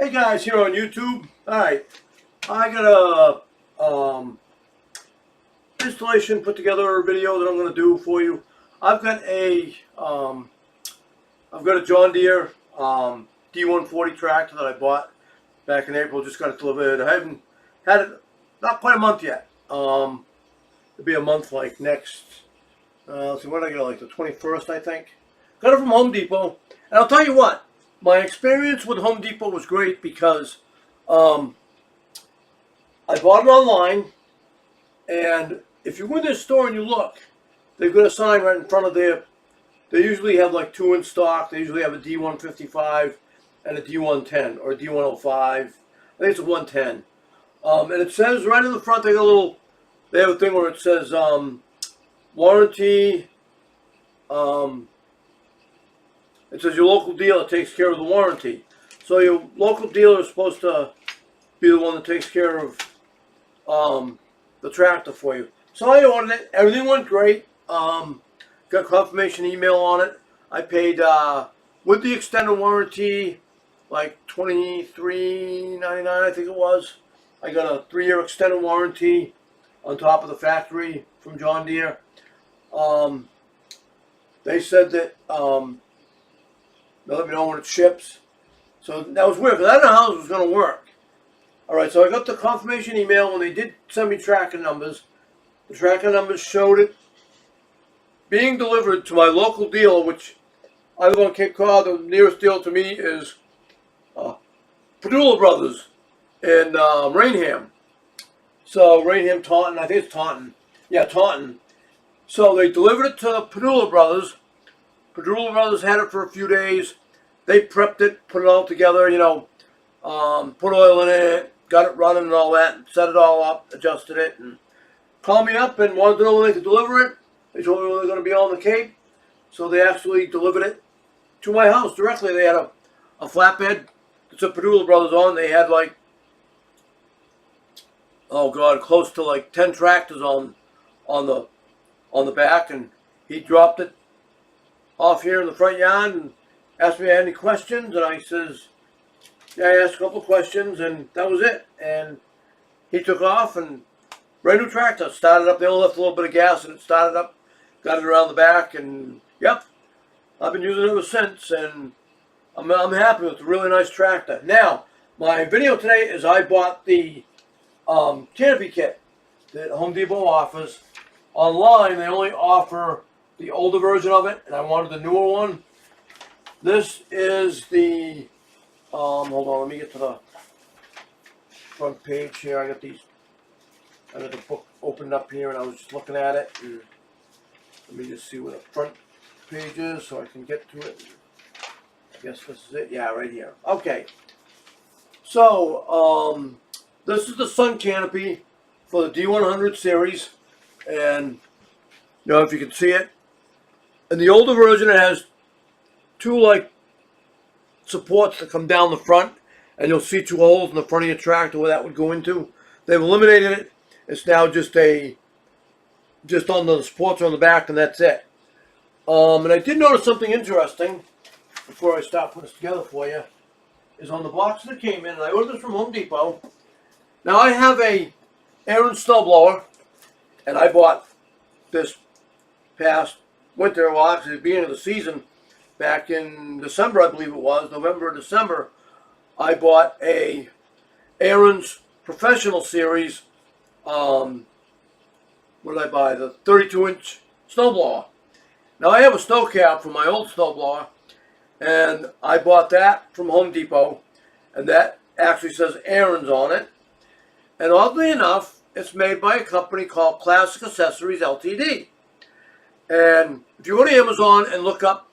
Hey guys, here on YouTube. Alright, I got a installation put together video that I'm going to do for you. I've got a John Deere D140 tractor that I bought back in April. Just got it delivered. I haven't had it not quite a month yet. It'll be a month like next. Let's see, when did I get it? Like the 21st, I think. Got it from Home Depot, and I'll tell you what. My experience with Home Depot was great because I bought it online, and if you go in their store and you look, they've got a sign right in front of there. They usually have like two in stock. They usually have a D155 and a D110 or a D105. I think it's a 110. And it says right in the front, they have a thing where it says warranty. It says your local dealer takes care of the warranty. So your local dealer is supposed to be the one that takes care of the tractor for you. So I ordered it. Everything went great. Got confirmation email on it. I paid with the extended warranty like $23.99, I think it was. I got a 3-year extended warranty on top of the factory from John Deere. They said that they'll let me know when it ships. So that was weird because I didn't know how it was going to work. Alright, so I got the confirmation email when they did send me tracking numbers. The tracking numbers showed it being delivered to my local dealer, which I live on Cape Cod. The nearest dealer to me is Padula Brothers in Rainham. So Rainham, Taunton, I think it's Taunton. Yeah, Taunton. So they delivered it to Padula Brothers. Padula Brothers had it for a few days. They prepped it, put it all together, put oil in it, got it running and all that, and set it all up, adjusted it, and called me up and wanted to know when they could deliver it. They told me they were going to be on the Cape, so they actually delivered it to my house directly. They had a flatbed that said Padula Brothers on. They had like, oh God, close to like 10 tractors on the back, and he dropped it off here in the front yard and asked me if I had any questions, and I says, yeah, I asked a couple of questions, and that was it. And he took off, and brand new tractor, started up. They only left a little bit of gas, and it started up, got it around the back, and yep, I've been using it ever since, and I'm happy with it. It's a really nice tractor. Now, my video today is I bought the Canopy kit that Home Depot offers. Online, they only offer the older version of it, and I wanted the newer one. This is the, hold on, let me get to the front page here. I got the book opened up here, and I was just looking at it. And let me just see what the front page is so I can get to it. I guess this is it. Yeah, right here. Okay. So, this is the Sun Canopy for the D100 series, and if you can see it. In the older version, it has two like supports that come down the front, and you'll see two holes in the front of your tractor where that would go into. They've eliminated it. It's now just on the supports on the back, and that's it. And I did notice something interesting before I start putting this together for you. Is on the box that came in, and I ordered this from Home Depot. Now I have a Aaron snowblower, and I bought this past winter, well actually the beginning of the season, back in December, I believe it was, November or December. I bought a Aaron's Professional Series, what did I buy? The 32-inch snowblower. Now I have a snow cab from my old snowblower, and I bought that from Home Depot, and that actually says Aaron's on it. And oddly enough, it's made by a company called Classic Accessories Ltd. And if you go to Amazon and look up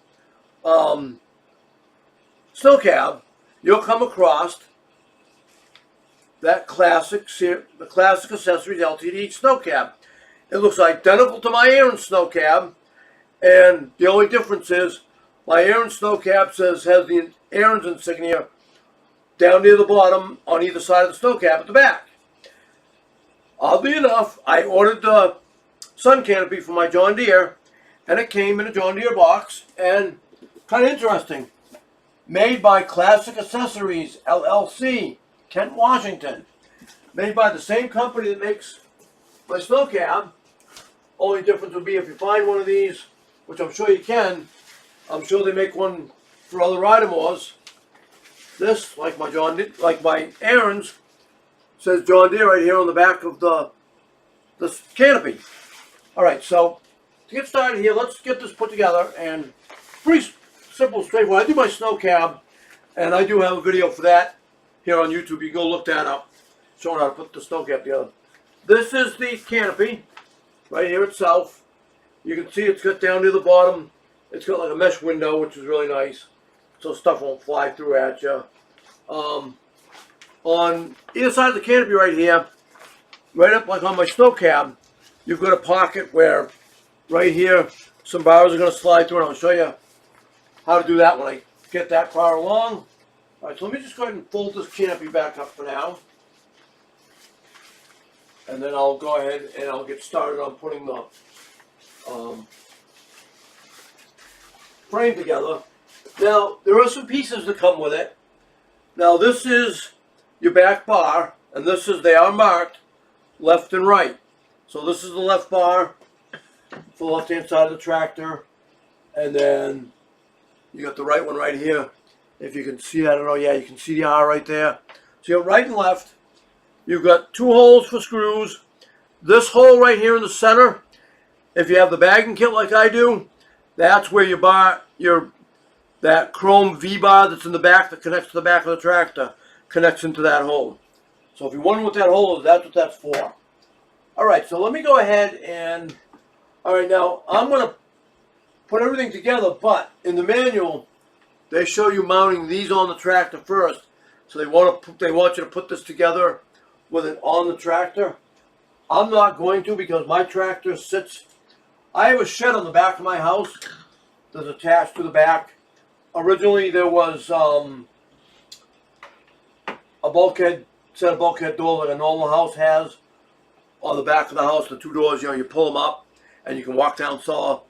snow cab, you'll come across that the Classic Accessories Ltd. Snow cab. It looks identical to my Aaron snow cab, and the only difference is my Aaron snow cab has the Aaron's insignia down near the bottom on either side of the snow cab at the back. Oddly enough, I ordered the Sun Canopy for my John Deere, and it came in a John Deere box, and kind of interesting. Made by Classic Accessories, LLC, Kent, Washington. Made by the same company that makes my snow cab. Only difference would be if you find one of these, which I'm sure you can. I'm sure they make one for other Ridemores. This, like my Aaron's, says John Deere right here on the back of the canopy. All right, so to get started here, let's get this put together. And pretty simple, straightforward. I do my snow cab, and I do have a video for that here on YouTube. You can go look that up, showing how to put the snow cab together. This is the canopy right here itself. You can see it's got down to the bottom. It's got like a mesh window, which is really nice, so stuff won't fly through at you. On either side of the canopy right here, right up like on my snow cab, you've got a pocket where right here some bars are going to slide through, and I'll show you how to do that when I get that far along. All right, so let me just go ahead and fold this canopy back up for now. And then I'll go ahead and I'll get started on putting the frame together. Now, there are some pieces that come with it. Now, this is your back bar, and they are marked left and right. So this is the left bar for the left-hand side of the tractor, and then you got the right one right here. If you can see, I don't know, yeah, you can see the R right there. So you have right and left. You've got two holes for screws. This hole right here in the center, if you have the bagging kit like I do, that's where that chrome V-bar that's in the back that connects to the back of the tractor connects into that hole. So if you wonder what that hole is, that's what that's for. All right, so let me go ahead and, all right, now I'm going to put everything together, but in the manual, they show you mounting these on the tractor first. So they want you to put this together with it on the tractor. I'm not going to, because my tractor sits, I have a shed on the back of my house that's attached to the back. Originally there was a set of bulkhead door that a normal house has on the back of the house. The two doors, you pull them up and you can walk down saw.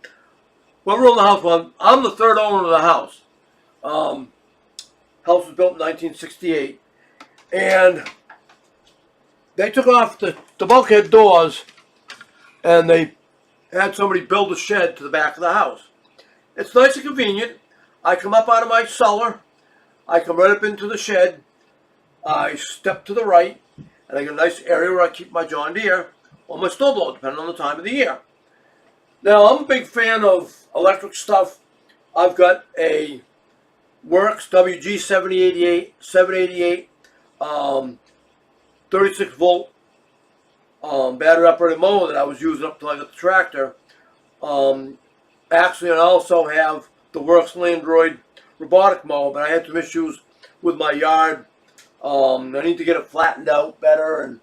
Well, we're on the house. Well, I'm the third owner of the house. House was built in 1968, and they took off the bulkhead doors, and they had somebody build a shed to the back of the house. It's nice and convenient. I come up out of my cellar, I come right up into the shed, I step to the right, and I get a nice area where I keep my John Deere or my snowblower, depending on the time of the year. Now, I'm a big fan of electric stuff. I've got a Works WG788 36 volt battery operated mower that I was using up till I got the tractor. Actually, I also have the Works Landroid robotic mower, but I had some issues with my yard. I need to get it flattened out better, and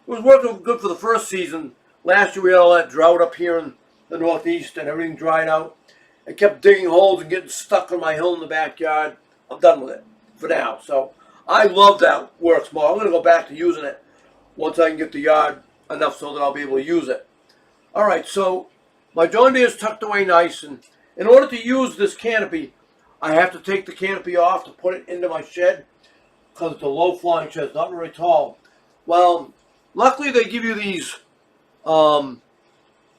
it was working good for the first season. Last year we had all that drought up here in the Northeast, and everything dried out. I kept digging holes and getting stuck on my hill in the backyard. I'm done with it for now. So I love that Works mower. I'm going to go back to using it once I can get the yard enough so that I'll be able to use it. All right, so my John Deere is tucked away nice, and in order to use this canopy, I have to take the canopy off to put it into my shed, because it's a low-flying shed. It's not very tall. Well, luckily they give you these, you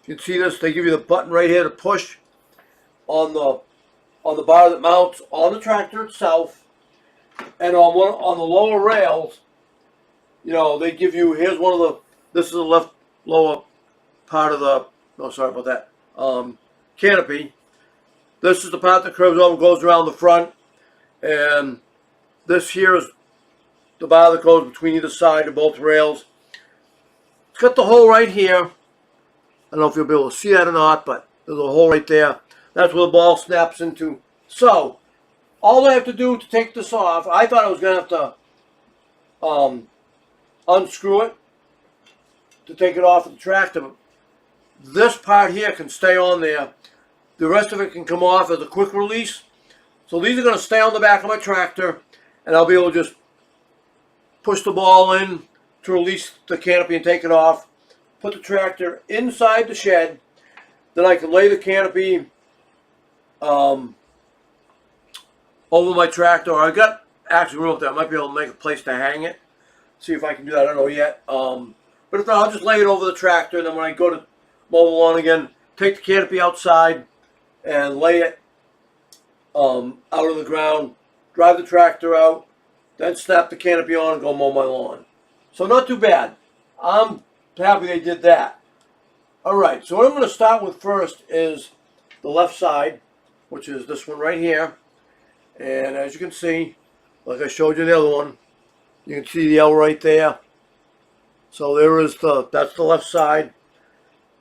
can see this, they give you the button right here to push on the bar that mounts on the tractor itself, and on the lower rails, they give you, here's one of the, this is the left lower part of the, no, sorry about that, canopy. This is the part that curves over, goes around the front, and this here is the bar that goes between either side of both rails. It's got the hole right here. I don't know if you'll be able to see that or not, but there's a hole right there. That's where the ball snaps into. So, all I have to do to take this off, I thought I was going to have to unscrew it to take it off of the tractor. But this part here can stay on there. The rest of it can come off as a quick release. So these are going to stay on the back of my tractor, and I'll be able to just push the ball in to release the canopy and take it off. Put the tractor inside the shed. Then I can lay the canopy on over my tractor. Or I got actually room up there. I might be able to make a place to hang it. See if I can do that. I don't know yet. But if not, I'll just lay it over the tractor. And then when I go to mow the lawn again, take the canopy outside and lay it out on the ground. Drive the tractor out. Then snap the canopy on and go mow my lawn. So not too bad. I'm happy they did that. All right, so what I'm going to start with first is the left side, which is this one right here. And as you can see, like I showed you the other one, you can see the L right there. So that's the left side.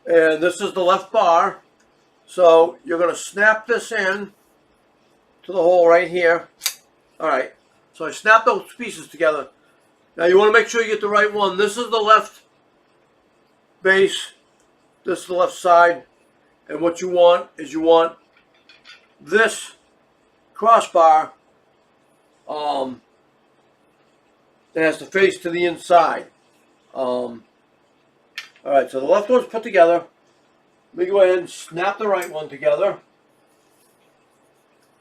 And this is the left bar. So you're going to snap this in to the hole right here. All right, so I snap those pieces together. Now you want to make sure you get the right one. This is the left base. This is the left side. And what you want is you want this crossbar that has to face to the inside. All right, so the left one's put together. Let me go ahead and snap the right one together.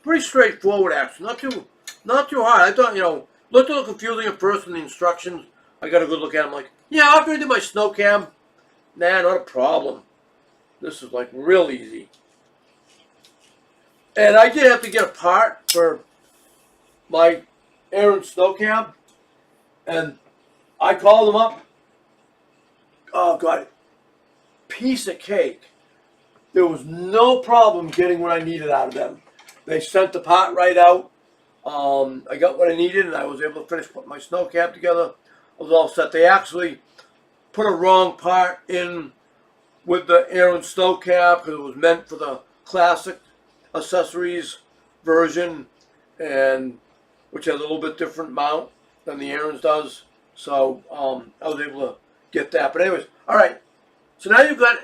Pretty straightforward, actually. Not too hard. I thought, looked a little confusing at first in the instructions. I got a good look at them. Like, yeah, after I did my snow cam, nah, not a problem. This is like real easy. And I did have to get a part for my Aaron snow cam, and I called them up. Oh God, piece of cake. There was no problem getting what I needed out of them. They sent the part right out. I got what I needed, and I was able to finish putting my snow cam together. I was all set. They actually put a wrong part in with the Aaron snow cam because it was meant for the classic accessories version, and which has a little bit different mount than the Aaron's does. So I was able to get that. But anyways, all right. So now you've got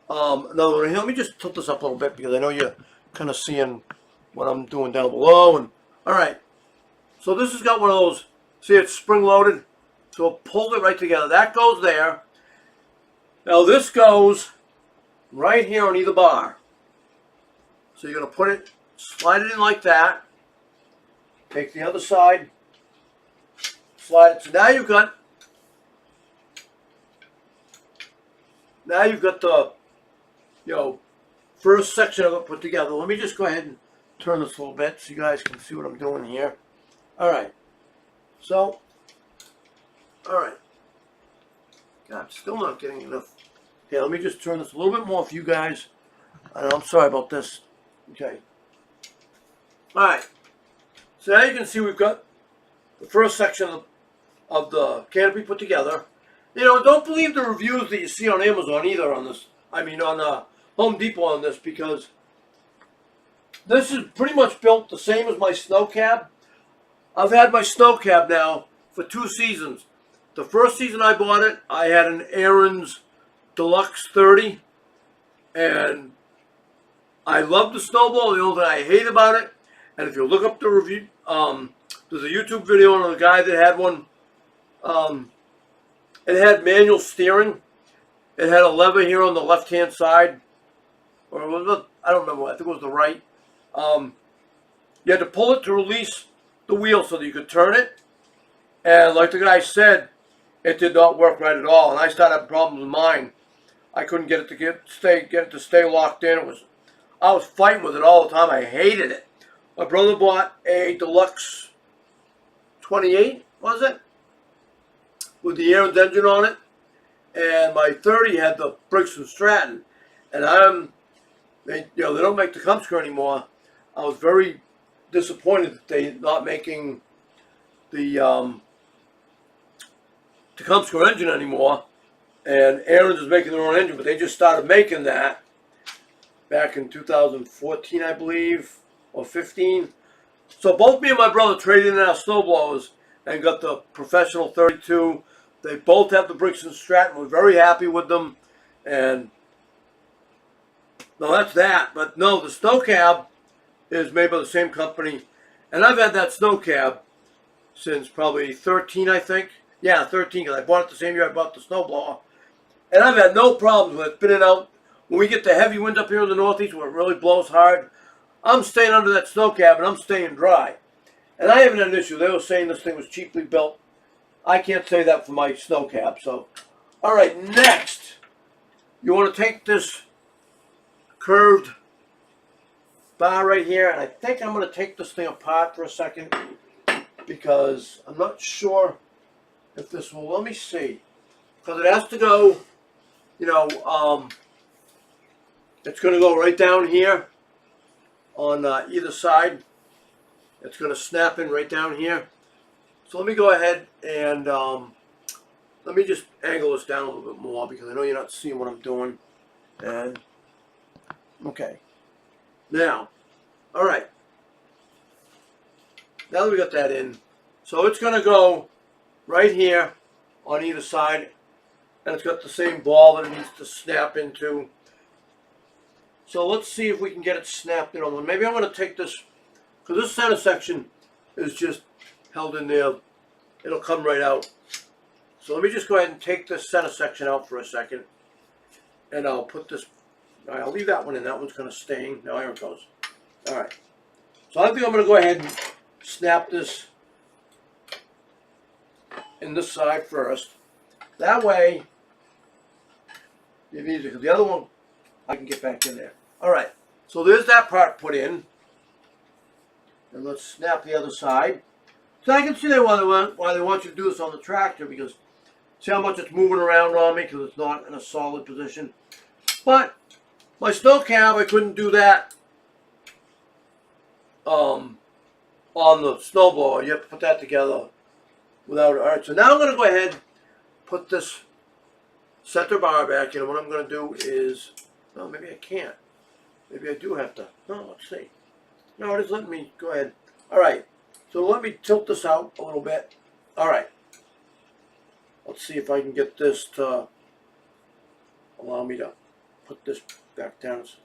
another one here. Let me just tilt this up a little bit because I know you're kind of seeing what I'm doing down below. And all right, so this has got one of those. See, it's spring loaded, so it pulls it right together. That goes there. Now this goes right here on either bar. So you're gonna slide it in like that. Take the other side, slide it. So now you've got the first section of it put together. Let me just go ahead and turn this a little bit so you guys can see what I'm doing here. All right. So, all right. God, still not getting enough. Okay, let me just turn this a little bit more for you guys. I'm sorry about this. Okay. All right. So now you can see we've got the first section of the canopy put together. Don't believe the reviews that you see on Amazon either on this. I mean, on Home Depot on this, because this is pretty much built the same as my snow cab. I've had my snow cab now for 2 seasons. The first season I bought it, I had an Aaron's Deluxe 30, and I love the snowball. The only thing I hate about it, and if you look up the review, there's a YouTube video on a guy that had one. It had manual steering. It had a lever here on the left-hand side, or I don't remember. I think it was the right. You had to pull it to release the wheel so that you could turn it. And like the guy said, it did not work right at all. And I started having problems with mine. I couldn't get it to get it to stay locked in. I was fighting with it all the time. I hated it. My brother bought a Deluxe 28, was it? With the Aaron's engine on it. And my 30 had the Briggs & Stratton. And they don't make the Tecumseh anymore. I was very disappointed that they're not making the Tecumseh engine anymore. And Aaron's is making their own engine, but they just started making that back in 2014, I believe, or 15. So both me and my brother traded in our snowblowers and got the professional 32. They both have the Briggs & Stratton. We're very happy with them. And no, that's that. But no, the snow cab is made by the same company. And I've had that snow cab since probably 13, I think. Yeah, 13, because I bought it the same year I bought the snowblower. And I've had no problems with it. It's been out. When we get the heavy wind up here in the Northeast where it really blows hard, I'm staying under that snow cab and I'm staying dry. And I haven't had an issue. They were saying this thing was cheaply built. I can't say that for my snow cab. So, all right, next, you want to take this curved bar right here, and I think I'm going to take this thing apart for a second because I'm not sure if this will, let me see, because it has to go, you know, it's going to go right down here on either side. It's going to snap in right down here. So let me go ahead and let me just angle this down a little bit more because I know you're not seeing what I'm doing. And okay, now, all right, now that we got that in, so it's going to go right here on either side, and it's got the same ball that it needs to snap into. So let's see if we can get it snapped in on one. Maybe I'm going to take this, because this center section is just held in there. It'll come right out. So let me just go ahead and take this center section out for a second, and I'll put this, I'll leave that one in. That one's going to sting. Now here it goes. All right. So I think I'm going to go ahead and snap this in this side first. That way, it's easy, because the other one, I can get back in there. All right. So there's that part put in. And let's snap the other side. So I can see why they want you to do this on the tractor, because see how much it's moving around on me because it's not in a solid position. But my snow cab, I couldn't do that on the snowblower. You have to put that together without it. All right, so now I'm going to go ahead and put this center bar back in. And what I'm going to do is, no, maybe I can't. Maybe I do have to. No, let's see. No, it is letting me go ahead. All right, so let me tilt this out a little bit. All right. Let's see if I can get this to allow me to put this back down. It's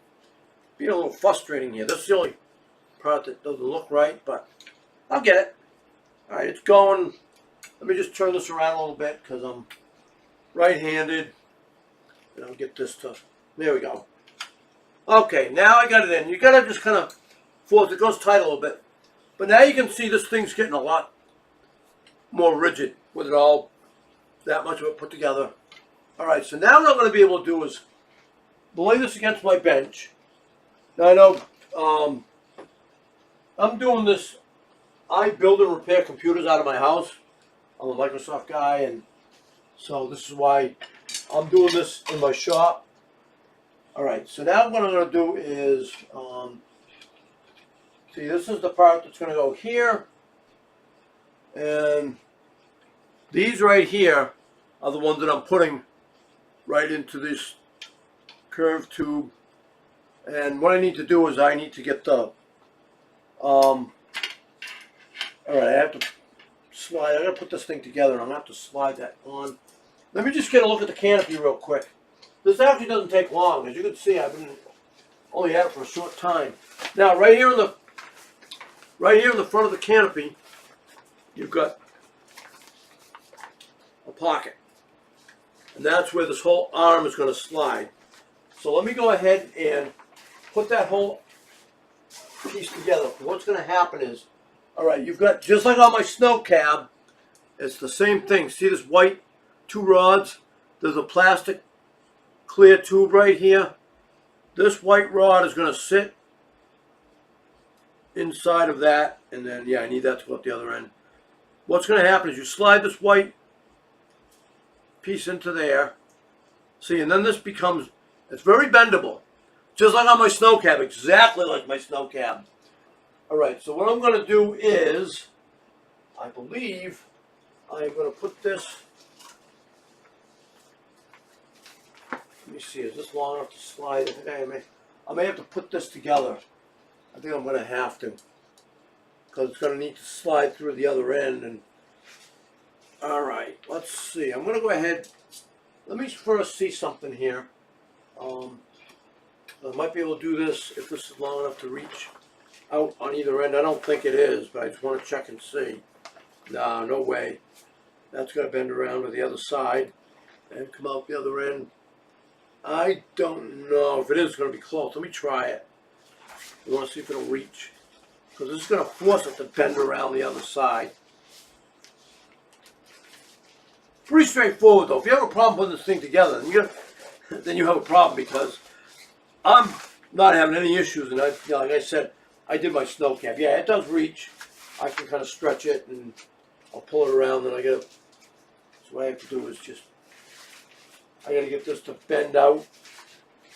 being a little frustrating here. This is the only part that doesn't look right, but I'll get it. All right, it's going. Let me just turn this around a little bit because I'm right-handed. And I'll get this to, there we go. Okay, now I got it in. You got to just kind of force it. Goes tight a little bit. But now you can see this thing's getting a lot more rigid with it all, that much of it put together. All right, so now what I'm going to be able to do is lay this against my bench. Now I know I'm doing this. I build and repair computers out of my house. I'm a Microsoft guy, and so this is why I'm doing this in my shop. All right, so now what I'm going to do is, see, this is the part that's going to go here, and these right here are the ones that I'm putting right into this curved tube. And what I need to do is I need to get the, all right, I have to slide, I'm going to put this thing together and I'm going to have to slide that on. Let me just get a look at the canopy real quick. This actually doesn't take long. As you can see, I've been only had it for a short time. Now, right here in the front of the canopy, you've got a pocket. And that's where this whole arm is going to slide. So let me go ahead and put that whole piece together. What's going to happen is, all right, you've got, just like on my snow cab, it's the same thing. See this white two rods? There's a plastic clear tube right here. This white rod is going to sit inside of that, and then, yeah, I need that to go up the other end. What's going to happen is you slide this white piece into there. See, and then this becomes, it's very bendable. Just like on my snow cab, exactly like my snow cab. All right, so what I'm going to do is, I believe I'm going to put this, let me see, is this long enough to slide? I may have to put this together. I think I'm going to have to, because it's going to need to slide through the other end. And all right, let's see. I'm going to go ahead. Let me first see something here. I might be able to do this if this is long enough to reach out on either end. I don't think it is, but I just want to check and see. Nah, no way. That's going to bend around to the other side and come out the other end. I don't know if it is going to be close. Let me try it. We want to see if it'll reach. Because this is going to force it to bend around the other side. Pretty straightforward though. If you have a problem putting this thing together, then you have a problem, because I'm not having any issues. And like I said, I did my snow cap. Yeah, it does reach. I can kind of stretch it and I'll pull it around. Then so what I have to do is I got to get this to bend out.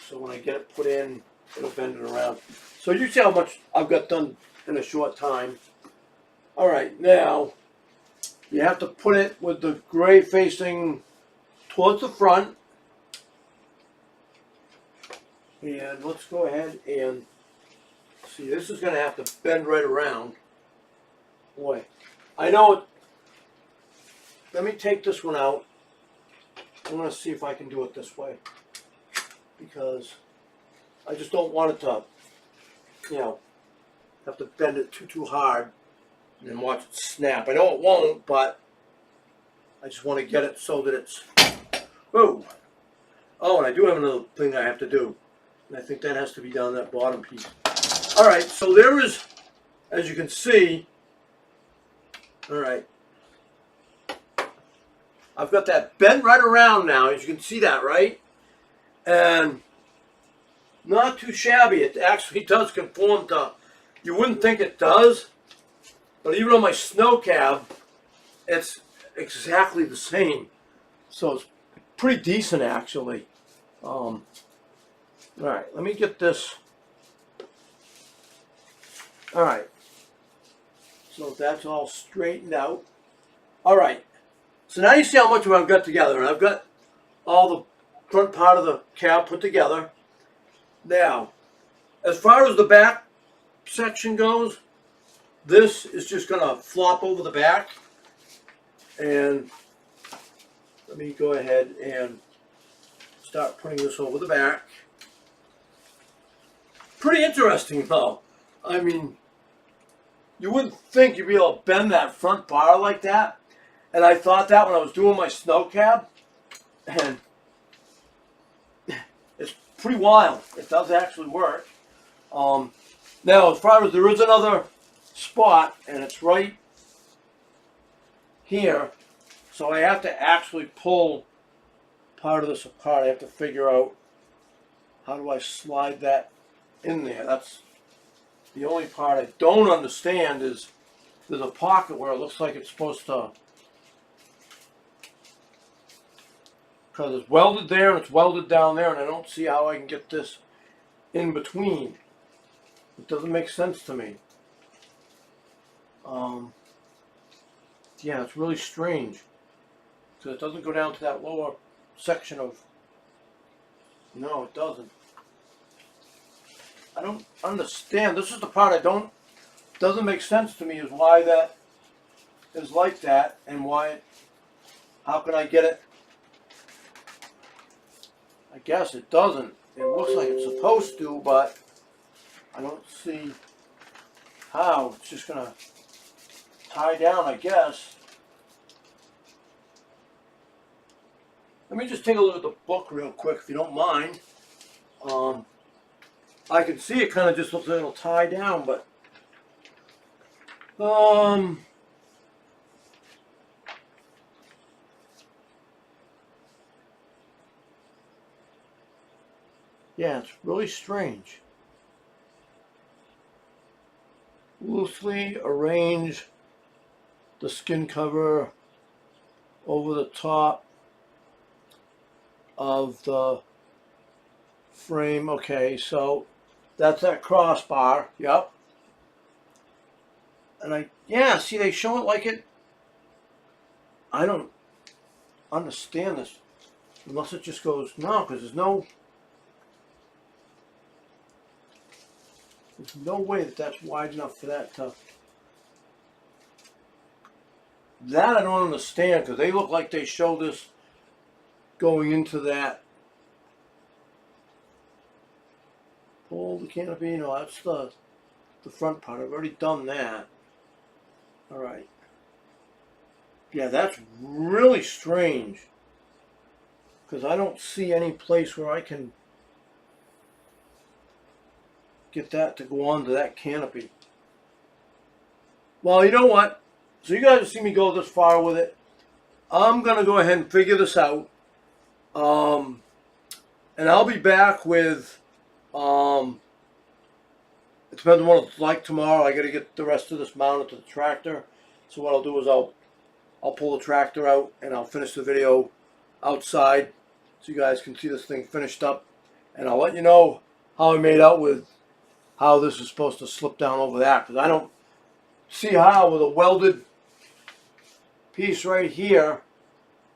So when I get it put in, it'll bend it around. So you see how much I've got done in a short time. All right, now you have to put it with the gray facing towards the front. And let's go ahead and see, this is going to have to bend right around. Boy, I know it. Let me take this one out. I'm going to see if I can do it this way, because I just don't want it to, have to bend it too hard and then watch it snap. I know it won't, but I just want to get it so that it's, whoa. Oh, and I do have another thing I have to do. And I think that has to be down that bottom piece. All right, so there is, as you can see, all right, I've got that bent right around now, as you can see that, right? And not too shabby. It actually does conform to, you wouldn't think it does, but even on my snow cab, it's exactly the same. So it's pretty decent, actually. All right, let me get this. All right, so that's all straightened out. All right, so now you see how much I've got together, and I've got all the front part of the cab put together. Now, as far as the back section goes, this is just going to flop over the back. And let me go ahead and start putting this over the back. Pretty interesting though. I mean, you wouldn't think you'd be able to bend that front bar like that. And I thought that when I was doing my snow cab. And it's pretty wild. It does actually work. Now, as far as there is another spot, and it's right here, so I have to actually pull part of this apart. I have to figure out how do I slide that in there. That's the only part I don't understand. Is there's a pocket where it looks like it's supposed to, because it's welded there and it's welded down there, and I don't see how I can get this in between. It doesn't make sense to me. Yeah, it's really strange, because it doesn't go down to that lower section of, no, it doesn't. I don't understand. This is the part doesn't make sense to me, is why that is like that, and how can I get it? I guess it doesn't. It looks like it's supposed to, but I don't see how. It's just going to tie down, I guess. Let me just take a look at the book real quick, if you don't mind. I can see it kind of just looks like it'll tie down, but yeah, it's really strange. Loosely arrange the skin cover over the top of the frame. Okay, so that's that crossbar. Yep. And yeah, see, they show it like it. I don't understand this unless it just goes, no, because there's no way that's wide enough for that to. That I don't understand, because they look like they show this going into that. Pull the canopy. No, that's the front part. I've already done that. All right. Yeah, that's really strange, because I don't see any place where I can get that to go onto that canopy. Well, you know what? So you guys have seen me go this far with it. I'm going to go ahead and figure this out. And I'll be back with, it depends on what it's like tomorrow. I got to get the rest of this mounted to the tractor. So what I'll do is I'll pull the tractor out and I'll finish the video outside so you guys can see this thing finished up. And I'll let you know how I made out with how this is supposed to slip down over that. Because I don't see how with a welded piece right here,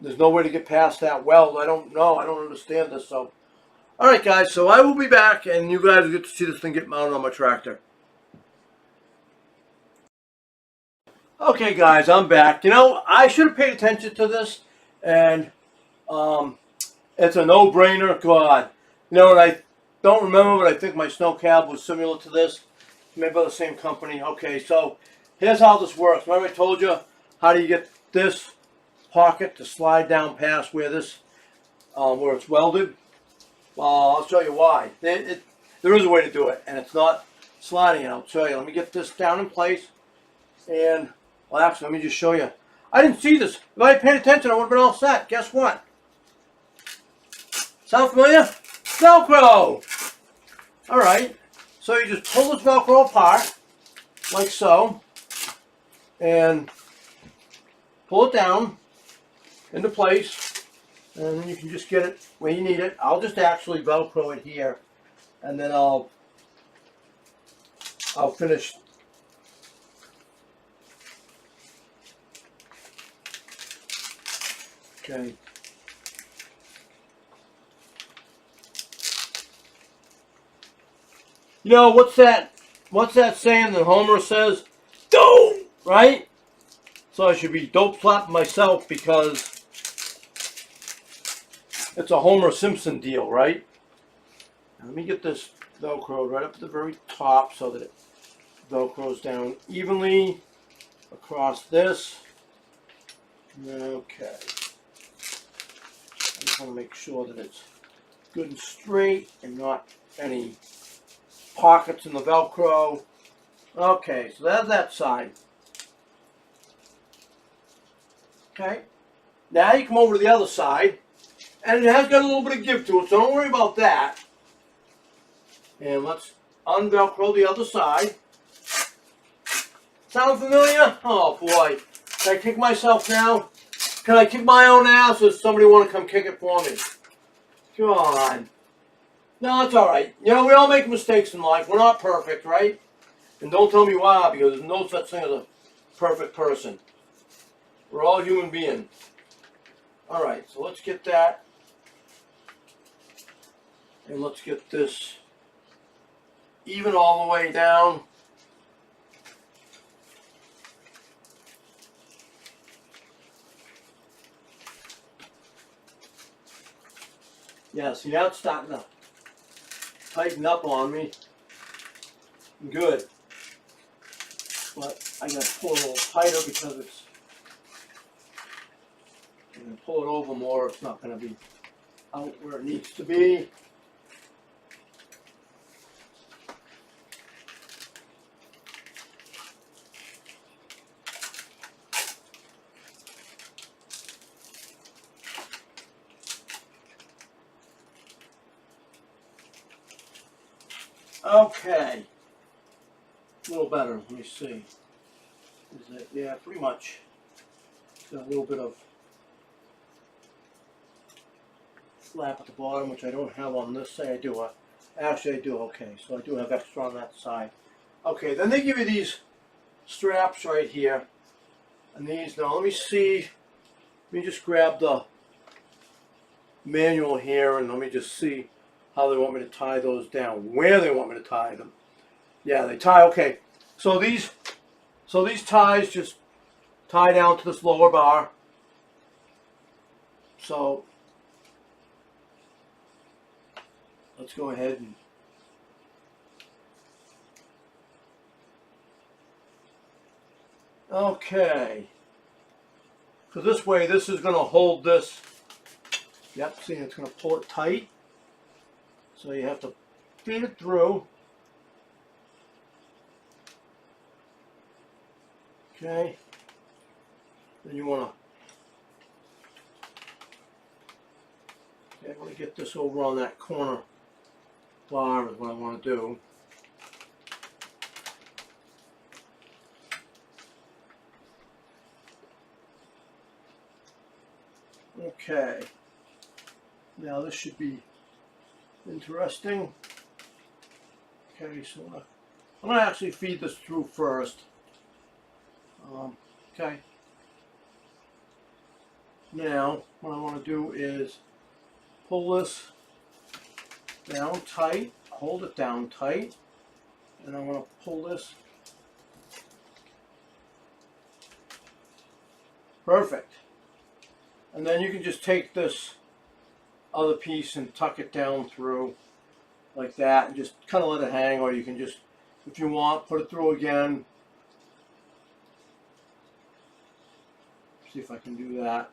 there's no way to get past that weld. I don't know. I don't understand this. So, all right, guys. So I will be back, and you guys will get to see this thing get mounted on my tractor. Okay, guys, I'm back. You know, I should have paid attention to this, and it's a no-brainer. God, you know, and I don't remember, but I think my snow cab was similar to this. Maybe by the same company. Okay, so here's how this works. Remember I told you how do you get this pocket to slide down past where this, where it's welded? Well, I'll show you why. There is a way to do it, and it's not sliding. I'll show you. Let me get this down in place, and well, actually, let me just show you. I didn't see this. If I had paid attention, I would have been all set. Guess what? Sound familiar? Velcro. All right. So you just pull this Velcro apart, like so, and pull it down into place, and then you can just get it where you need it. I'll just actually Velcro it here, and then I'll finish. Okay. You know, what's that saying that Homer says? Dope! Right? So I should be dope slapping myself because it's a Homer Simpson deal, right? Now let me get this Velcro right up to the very top so that it Velcros down evenly across this. Okay. I just want to make sure that it's good and straight and not any pockets in the Velcro. Okay, so that's that side. Okay, now you come over to the other side, and it has got a little bit of give to it, so don't worry about that. And let's un-Velcro the other side. Sound familiar? Oh boy, can I kick myself now? Can I kick my own ass, or does somebody want to come kick it for me? Come on. No, it's all right. You know, we all make mistakes in life. We're not perfect, right? And don't tell me why, because there's no such thing as a perfect person. We're all human beings. All right, so let's get that. And let's get this even all the way down. Yeah, see, now it's starting to tighten up on me. Good. But I got to pull it a little tighter because it's, I'm going to pull it over more. It's not going to be out where it needs to be. Okay, a little better. Let me see. Is it? Yeah, pretty much. Got a little bit of flap at the bottom, which I don't have on this side. I do. Actually, I do. Okay, so I do have extra on that side. Okay, then they give you these straps right here, and these. Now, let me see. Let me just grab the manual here, and let me just see how they want me to tie those down, where they want me to tie them. Yeah, they tie, okay. So these ties just tie down to this lower bar. So let's go ahead and okay. So this way, this is going to hold this. Yep, see, it's going to pull it tight. So you have to feed it through. Okay. Then you want to, I'm going to get this over on that corner bar is what I want to do. Okay. Now this should be interesting. Okay, so I'm going to actually feed this through first. Okay. Now, what I want to do is pull this down tight, hold it down tight, and I want to pull this. Perfect. And then you can just take this other piece and tuck it down through like that and just kind of let it hang, or you can just, if you want, put it through again. See if I can do that.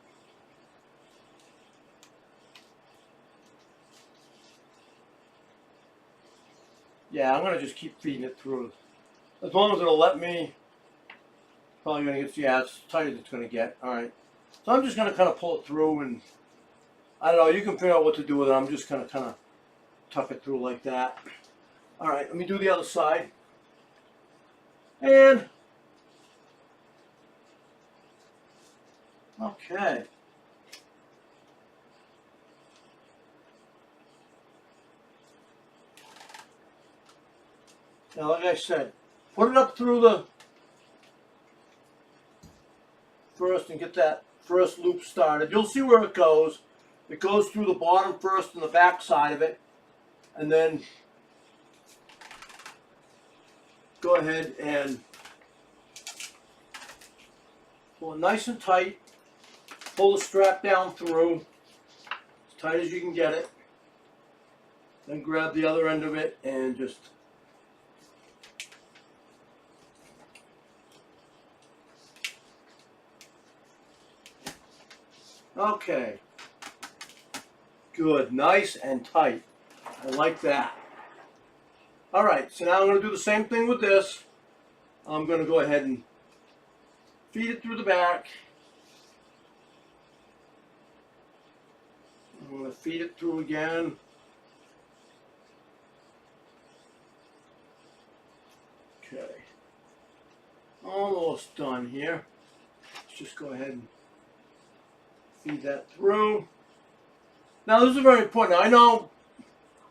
Yeah, I'm going to just keep feeding it through. As long as it'll let me, probably going to get, yeah, it's tight as it's going to get. Alright. So I'm just going to kind of pull it through, and I don't know, you can figure out what to do with it. I'm just going to kind of tuck it through like that. Alright, let me do the other side. And, okay. Now, like I said, put it up through the first and get that first loop started. You'll see where it goes. It goes through the bottom first and the back side of it. And then go ahead and pull it nice and tight. Pull the strap down through as tight as you can get it. Then grab the other end of it and just okay. Good, nice and tight. I like that. Alright, so now I'm going to do the same thing with this. I'm going to go ahead and feed it through the back. I'm going to feed it through again. Okay. Almost done here. Let's just go ahead and feed that through. Now this is very important. I know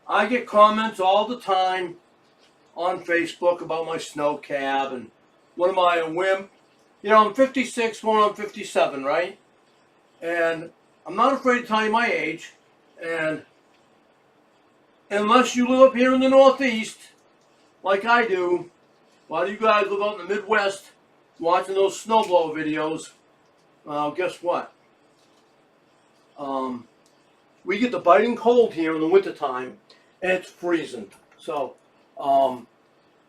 I get comments all the time on Facebook about my snow cab and what am I, a wimp? You know, I'm 56 going on 57, right? And I'm not afraid to tell you my age. And unless you live up here in the Northeast, like I do, a lot of you guys live out in the Midwest watching those snowblower videos, guess what? We get the biting cold here in the wintertime, and it's freezing. So,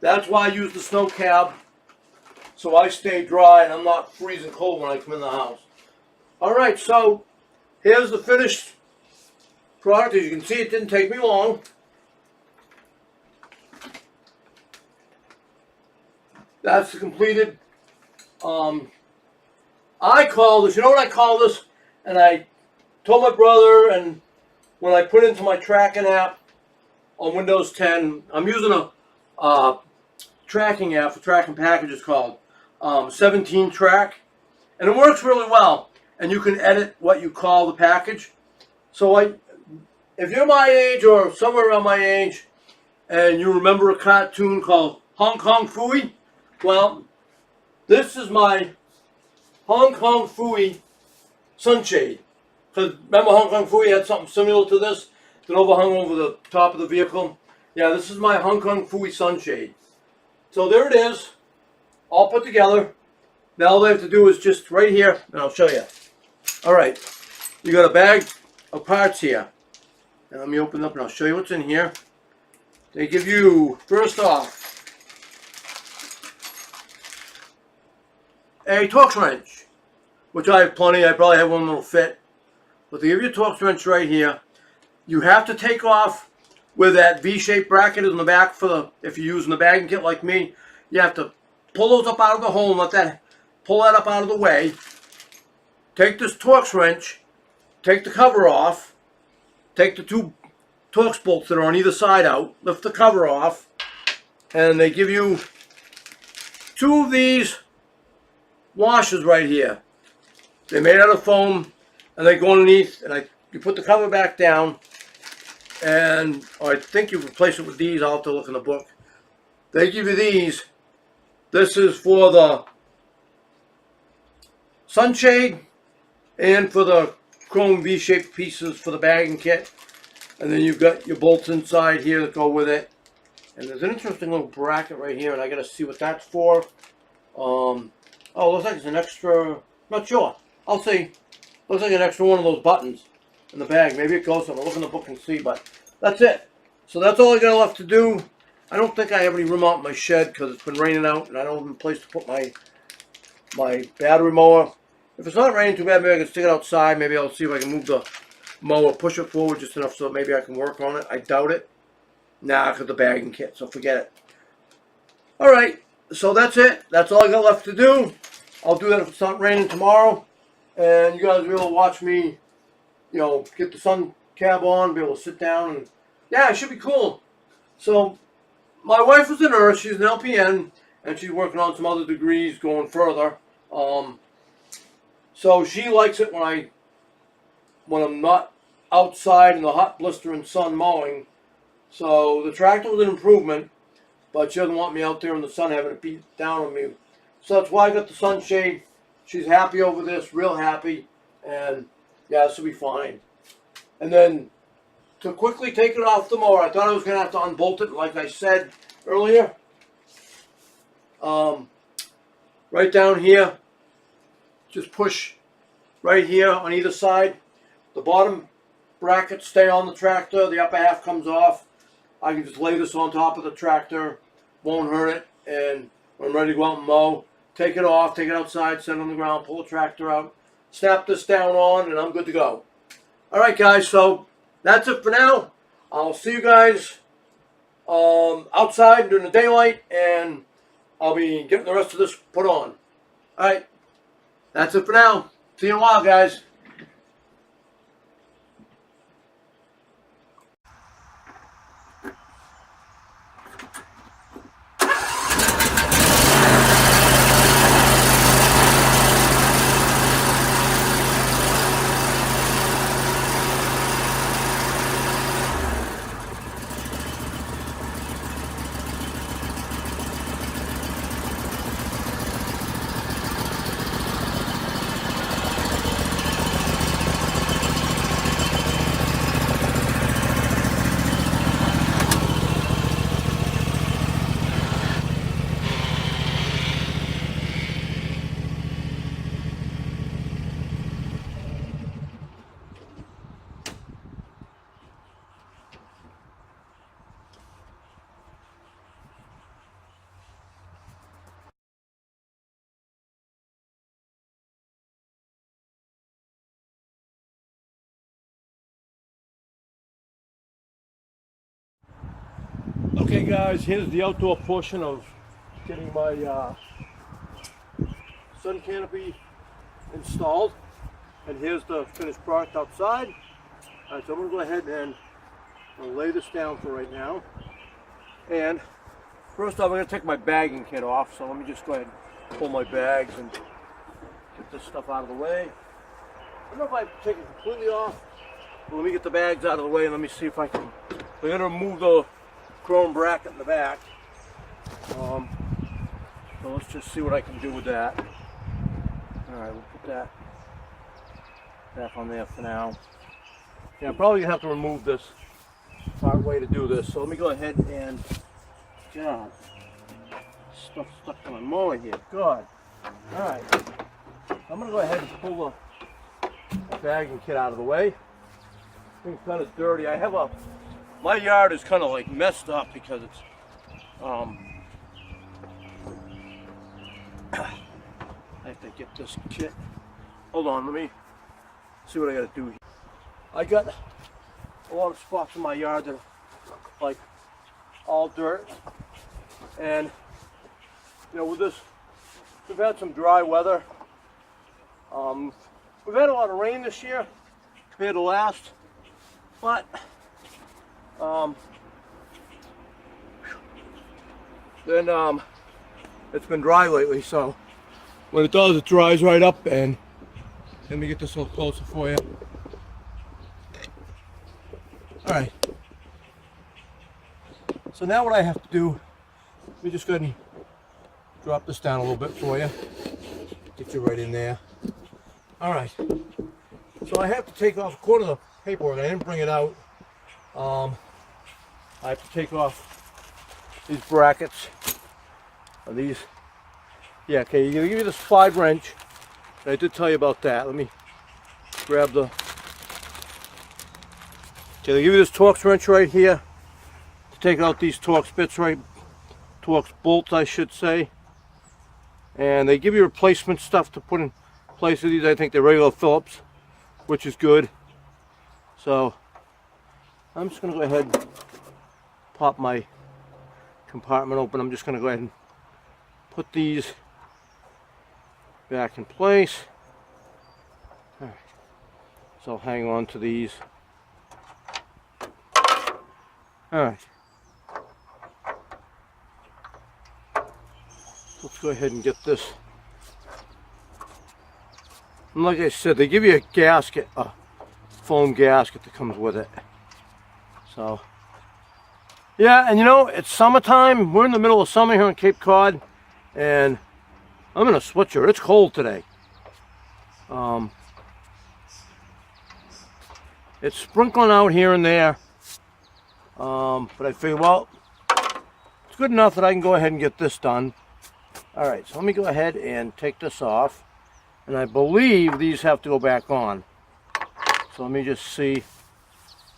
that's why I use the snow cab, so I stay dry and I'm not freezing cold when I come in the house. Alright, so here's the finished product. As you can see, it didn't take me long. That's the completed, I call this, you know what I call this? And I told my brother, and when I put into my tracking app on Windows 10, I'm using a tracking app for tracking packages called 17 Track, and it works really well. And you can edit what you call the package. So if you're my age or somewhere around my age, and you remember a cartoon called Hong Kong Phooey, well, this is my Hong Kong Phooey sunshade. Because remember Hong Kong Phooey had something similar to this that overhung over the top of the vehicle? Yeah, this is my Hong Kong Phooey sunshade. So there it is, all put together. Now all I have to do is just right here, and I'll show you. Alright, you got a bag of parts here. And let me open it up and I'll show you what's in here. They give you, first off, a Torx wrench, which I have plenty. I probably have one that'll fit. But they give you a Torx wrench right here. You have to take off where that V-shaped bracket is in the back for the, if you're using the bagging kit like me, you have to pull those up out of the hole and let that pull that up out of the way, take this Torx wrench, take the cover off, take the 2 Torx bolts that are on either side out, lift the cover off, and they give you 2 of these washers right here. They're made out of foam, and they go underneath, and you put the cover back down, and I think you replace it with these. I'll have to look in the book. They give you these. This is for the sunshade and for the chrome V-shaped pieces for the bagging kit. And then you've got your bolts inside here that go with it. And there's an interesting little bracket right here, and I got to see what that's for. Oh, looks like it's an extra, not sure. I'll see. Looks like an extra one of those buttons in the bag. Maybe it goes somewhere. Look in the book and see, but that's it. So that's all I got left to do. I don't think I have any room out in my shed because it's been raining out and I don't have a place to put my battery mower. If it's not raining too bad, maybe I can stick it outside. Maybe I'll see if I can move the mower, push it forward just enough so that maybe I can work on it. I doubt it. Nah, because the bagging kit, so forget it. Alright, so that's it. That's all I got left to do. I'll do that if it's not raining tomorrow. And you guys will be able to watch me, you know, get the sun cab on, be able to sit down, and yeah, it should be cool. So, my wife was a nurse. She's an LPN, and she's working on some other degrees going further. So she likes it when I'm not outside in the hot blistering sun mowing. So the tractor was an improvement, but she doesn't want me out there in the sun having it beat down on me. So that's why I got the sunshade. She's happy over this, real happy, and yeah, this will be fine. And then to quickly take it off the mower, I thought I was going to have to unbolt it, like I said earlier. Right down here, just push right here on either side. The bottom brackets stay on the tractor, the upper half comes off. I can just lay this on top of the tractor, won't hurt it, and when I'm ready to go out and mow, take it off, take it outside, set it on the ground, pull the tractor out, snap this down on, and I'm good to go. Alright guys, so that's it for now. I'll see you guys outside during the daylight, and I'll be getting the rest of this put on. Alright, that's it for now. See you in a while, guys. Okay guys, here's the outdoor portion of getting my sun canopy installed, and here's the finished product outside. Alright, so I'm going to go ahead and I'll lay this down for right now. And first off, I'm going to take my bagging kit off, so let me just go ahead and pull my bags and get this stuff out of the way. I don't know if I take it completely off, but let me get the bags out of the way and let me see if I can. I'm going to remove the chrome bracket in the back. So let's just see what I can do with that. Alright, we'll put that back on there for now. Yeah, I'm probably going to have to remove this. Hard way to do this. So let me go ahead and God, stuff stuck to my mower here. God. Alright. I'm going to go ahead and pull the bagging kit out of the way. It's kind of dirty. I have my yard is kind of like messed up because it's I have to get this kit. Hold on, let me see what I got to do here. I got a lot of spots in my yard that are like all dirt, and you know, with this we've had some dry weather. We've had a lot of rain this year compared to last, but then it's been dry lately, so when it does, it dries right up. And let me get this a little closer for you. Alright, so now what I have to do, let me just go ahead and drop this down a little bit for you. Get you right in there. Alright, so I have to take off a quarter of the paperwork. I didn't bring it out. I have to take off these brackets. These, yeah, okay, you're gonna give you this slide wrench. I did tell you about that. Let me grab the, okay, they give you this Torx wrench right here to take out these Torx bits, right? Torx bolts, I should say. And they give you replacement stuff to put in place of these. I think they're regular Phillips, which is good. So I'm just going to go ahead and pop my compartment open. I'm just going to go ahead and put these back in place. All right. So I'll hang on to these. All right. Let's go ahead and get this. And like I said, they give you a gasket, a foam gasket that comes with it. So, yeah, and you know, it's summertime. We're in the middle of summer here on Cape Cod, and I'm in a sweatshirt. It's cold today. It's sprinkling out here and there. But I figured, well, it's good enough that I can go ahead and get this done. Alright, so let me go ahead and take this off. And I believe these have to go back on. So let me just see.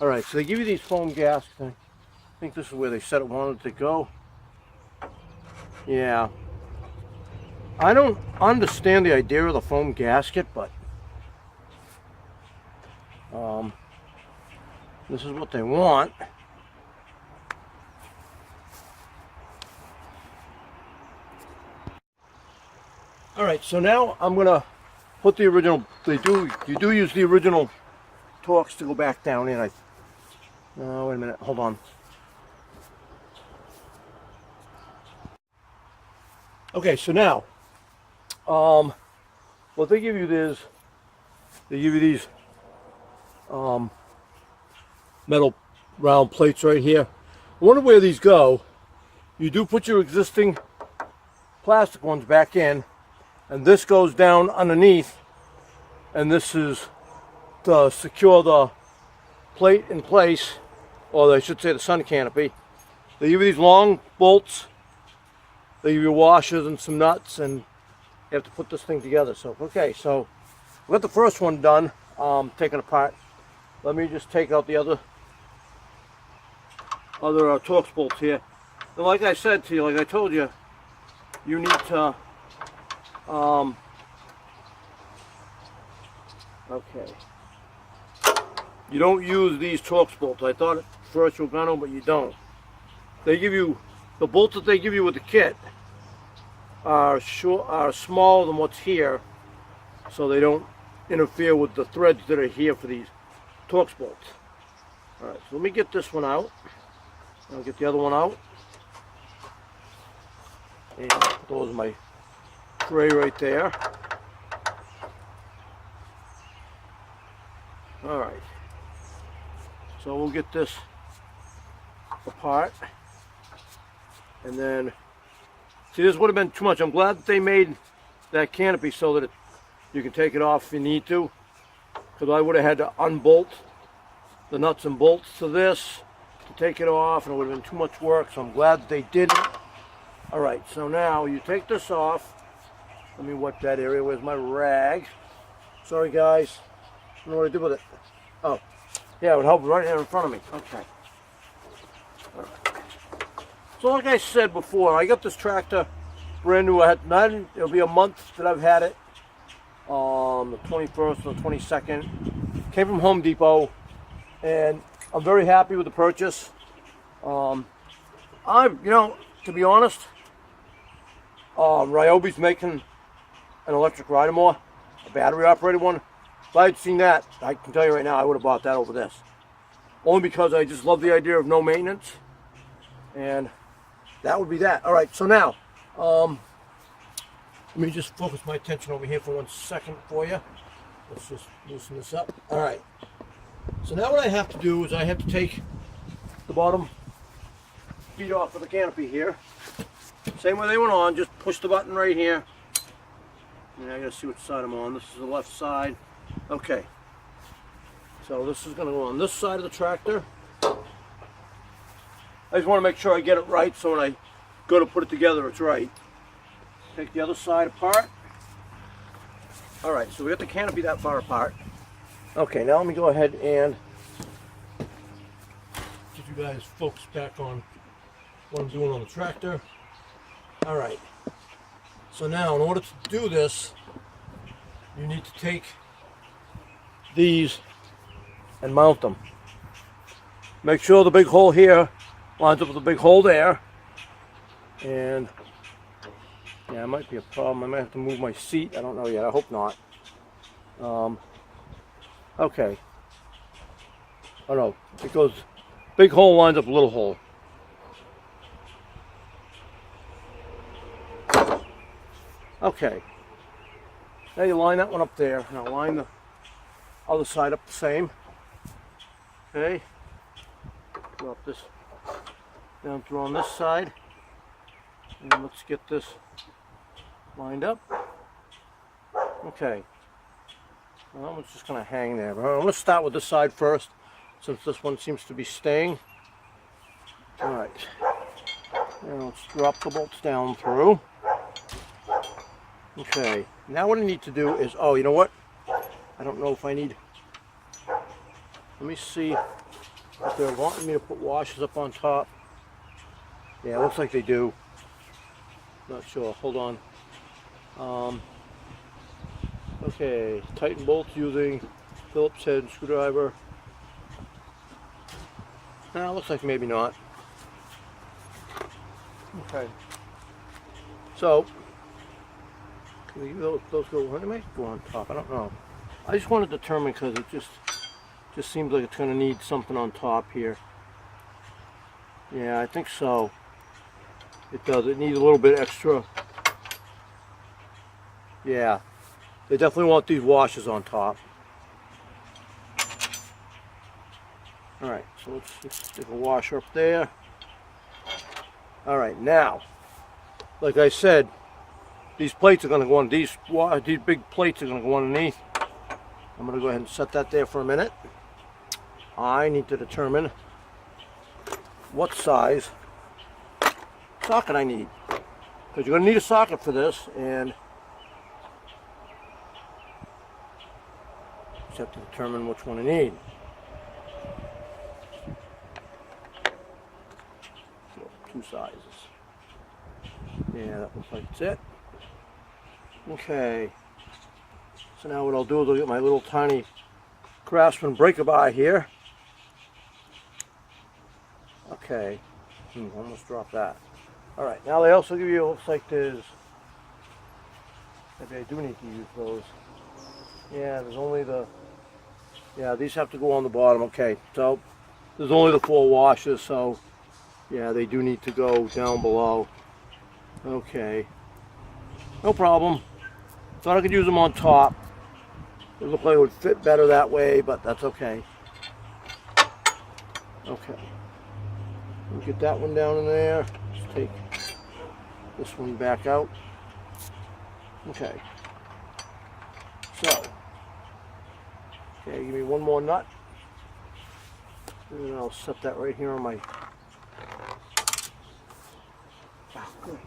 Alright, so they give you these foam gaskets. I think this is where they said it wanted to go. Yeah. I don't understand the idea of the foam gasket, but this is what they want. Alright, so now I'm gonna put the original, you do use the original Torx to go back down in. No, wait a minute, hold on. Okay, so now, what they give you is, they give you these metal round plates right here. I wonder where these go. You do put your existing plastic ones back in, and this goes down underneath, and this is to secure the plate in place, or I should say the sun canopy. They give you these long bolts, they give you washers and some nuts, and you have to put this thing together. So, okay, so we got the first one done, taken apart. Let me just take out the other Torx bolts here. And like I said to you, like I told you, you need to okay. You don't use these Torx bolts. I thought at first you were gonna, but you don't. They give you, the bolts that they give you with the kit are smaller than what's here, so they don't interfere with the threads that are here for these Torx bolts. Alright, so let me get this one out. I'll get the other one out. And those are my tray right there. Alright, so we'll get this apart, and then, see, this would have been too much. I'm glad that they made that canopy so that you can take it off if you need to, because I would have had to unbolt the nuts and bolts to this to take it off, and it would have been too much work, so I'm glad that they didn't. Alright, so now you take this off. Let me wipe that area. Where's my rag? Sorry guys, I don't know what I did with it. Oh, yeah, it would help right here in front of me. Okay. All right. So like I said before, I got this tractor brand new. It'll be a month that I've had it. The 21st or the 22nd. Came from Home Depot, and I'm very happy with the purchase. You know, to be honest, Ryobi's making an electric rider mower, a battery operated one. If I had seen that, I can tell you right now, I would have bought that over this. Only because I just love the idea of no maintenance. And that would be that. All right, so now, let me just focus my attention over here for 1 second for you. Let's just loosen this up. All right. So now what I have to do is I have to take the bottom feet off of the canopy here. Same way they went on, just push the button right here. And I gotta see which side I'm on. This is the left side. Okay. So this is gonna go on this side of the tractor. I just wanna make sure I get it right so when I go to put it together, it's right. Take the other side apart. All right, so we got the canopy that far apart. Okay, now let me go ahead and get you guys focused back on what I'm doing on the tractor. All right, so now in order to do this, you need to take these and mount them. Make sure the big hole here lines up with the big hole there. And yeah, it might be a problem. I might have to move my seat. I don't know yet. I hope not. Okay. Oh no, it goes, big hole lines up a little hole. Okay. Now you line that one up there. Now line the other side up the same. Okay. Drop this down through on this side. And let's get this lined up. Okay. Well, that one's just going to hang there. But I'm going to start with this side first, since this one seems to be staying. Alright. Now let's drop the bolts down through. Okay. Now what I need to do is, oh, you know what? I don't know if I need, let me see if they're wanting me to put washers up on top. Yeah, it looks like they do. Not sure. Hold on. Okay, tighten bolts using Phillips head screwdriver. Nah, looks like maybe not. Okay. So, can those go? Where do they go on top? I don't know. I just want to determine because it just seems like it's going to need something on top here. Yeah, I think so. It does. It needs a little bit extra. Yeah. They definitely want these washers on top. Alright, so let's just stick a washer up there. Alright, now, like I said, these plates are going to go on, these big plates are going to go underneath. I'm going to go ahead and set that there for a minute. I need to determine what size socket I need. Because you're going to need a socket for this, and just have to determine which one I need. So, 2 sizes. Yeah, that looks like it's it. Okay. So now what I'll do is I'll get my little tiny Craftsman breaker bar here. Okay. Almost dropped that. Alright, now they also give you, looks like there's, maybe I do need to use those. Yeah, there's only the, yeah, these have to go on the bottom. Okay, so there's only the 4 washers, so yeah, they do need to go down below. Okay, no problem. Thought I could use them on top. It looked like it would fit better that way, but that's okay. Okay, we'll get that one down in there. Just take this one back out. Okay, so, okay, give me one more nut, and then I'll set that right here on my, oh, good.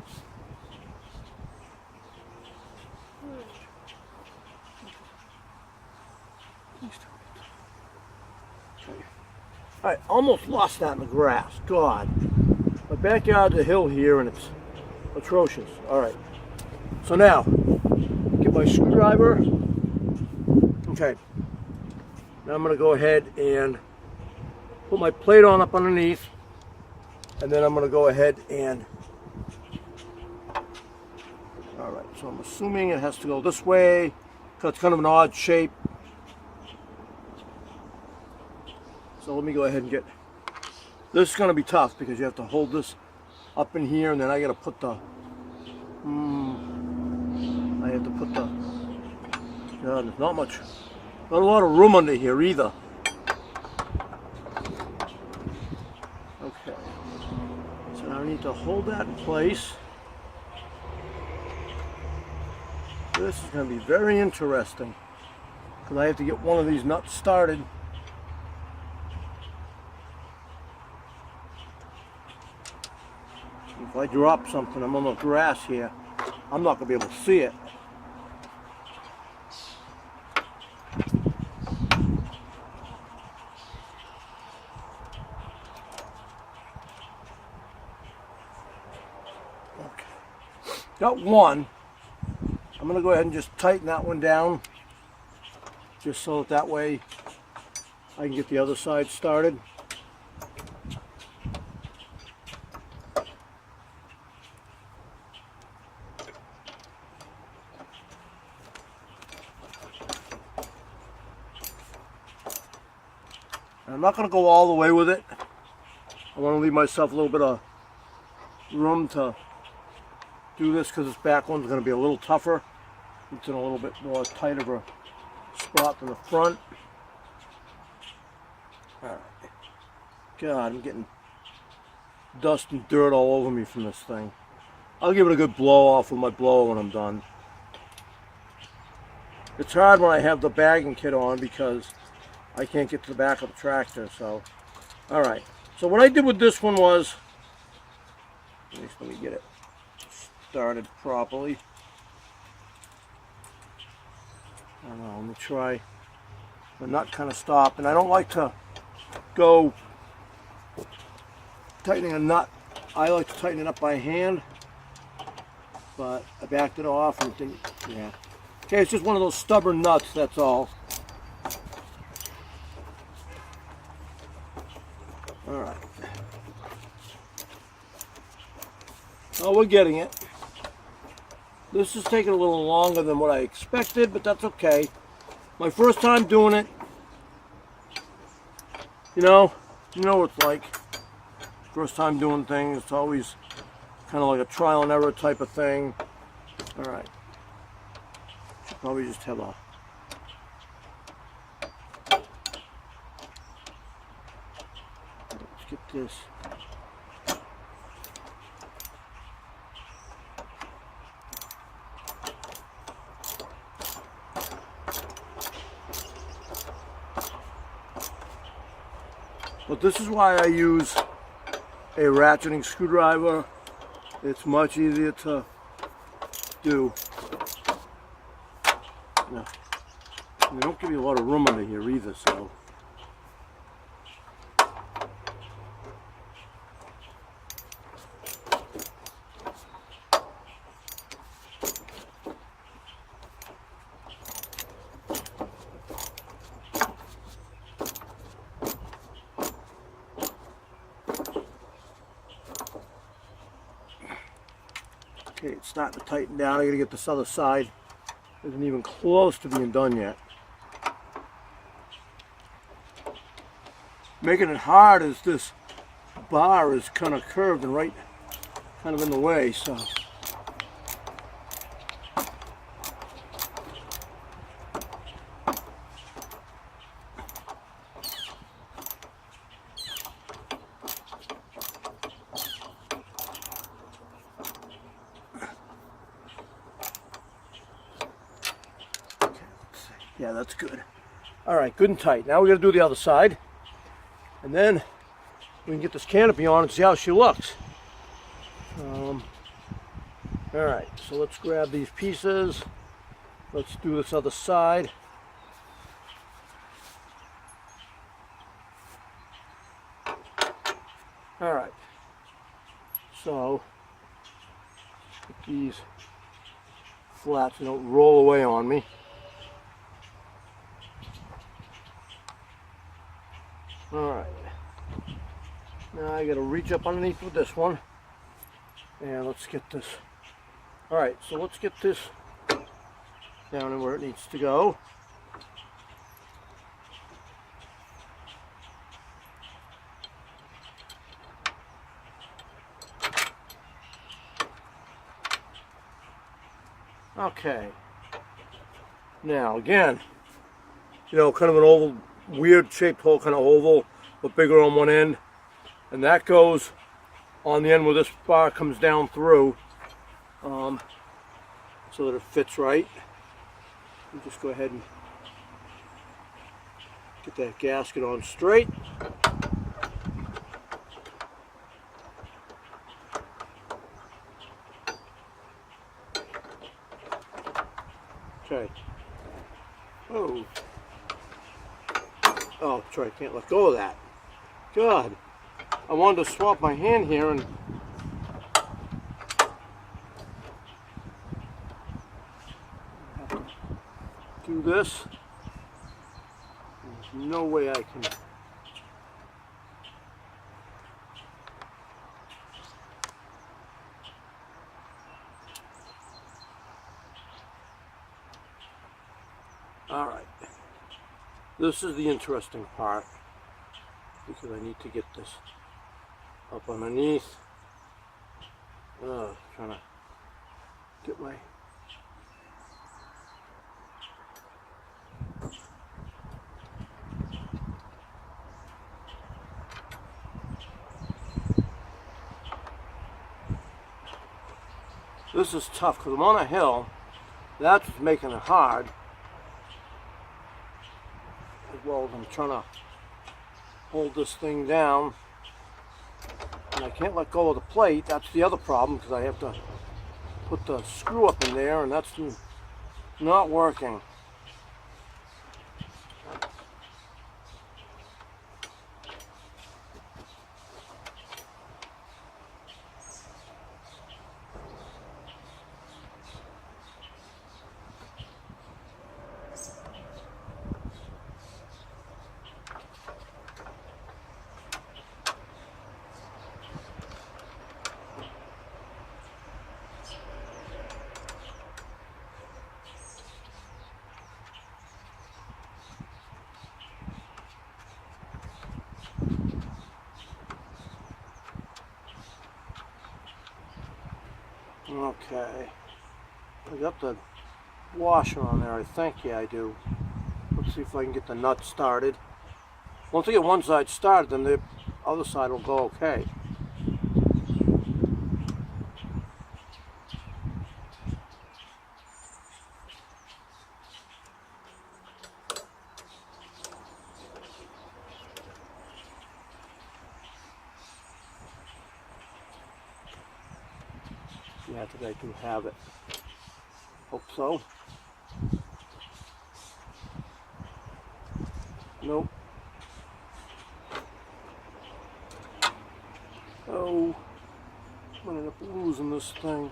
Okay. Alright, almost lost that in the grass, God. My backyard's a hill here and it's atrocious. Alright, so now, get my screwdriver. Okay, now I'm going to go ahead and put my plate on up underneath, and then I'm going to go ahead and, Alright, so I'm assuming it has to go this way, because it's kind of an odd shape. So let me go ahead and get, this is going to be tough because you have to hold this up in here, and then I got to put the, I have to put the, God, there's not a lot of room under here either. Okay, so now I need to hold that in place. This is going to be very interesting because I have to get one of these nuts started. If I drop something, I'm on the grass here, I'm not going to be able to see it. Okay, got one. I'm going to go ahead and just tighten that one down, just so that way I can get the other side started. I'm not going to go all the way with it. I want to leave myself a little bit of room to do this because this back one's going to be a little tougher. It's in a little bit more tight of a spot than the front. Alright. God, I'm getting dust and dirt all over me from this thing. I'll give it a good blow off with my blower when I'm done. It's hard when I have the bagging kit on because I can't get to the back of the tractor, so. Alright, so what I did with this one was, at least let me get it started properly. I don't know, let me try the nut kind of stop, and I don't like to go tightening a nut. I like to tighten it up by hand, but I backed it off and it didn't, yeah. Okay, it's just one of those stubborn nuts, that's all. Alright. Oh, we're getting it. This is taking a little longer than what I expected, but that's okay. My first time doing it. You know what it's like. First time doing things, it's always kind of like a trial and error type of thing. Alright. Should probably just have a... Let's get this. But this is why I use a ratcheting screwdriver. It's much easier to do. Now, they don't give you a lot of room under here either, so. Okay, it's starting to tighten down. I gotta get this other side. Isn't even close to being done yet. Making it hard is this bar is kind of curved and right kind of in the way, so. Yeah, that's good. All right, good and tight. Now we got to do the other side, and then we can get this canopy on and see how she looks. All right, so let's grab these pieces. Let's do this other side. All right, so get these flat so they don't roll away on me. Alright, now I gotta reach up underneath with this one, and let's get this Alright, so let's get this down in where it needs to go. Okay. Now again, you know, kind of an oval, weird shaped hole, kind of oval, but bigger on one end. And that goes on the end where this bar comes down through, so that it fits right. You just go ahead and get that gasket on straight. Okay. Oh. Oh, sorry, I can't let go of that. God. I wanted to swap my hand here and do this. There's no way I can. All right. This is the interesting part because I need to get this up underneath. Trying to get my This is tough because I'm on a hill. That's what's making it hard. As well as I'm trying to hold this thing down. And I can't let go of the plate. That's the other problem because I have to put the screw up in there and that's not working. Okay, I got the washer on there, I think. Yeah, I do. Let's see if I can get the nut started. Once I get one side started, then the other side will go okay. Yeah, I think I do have it. Hope so. Nope. Oh, I'm gonna end up losing this thing.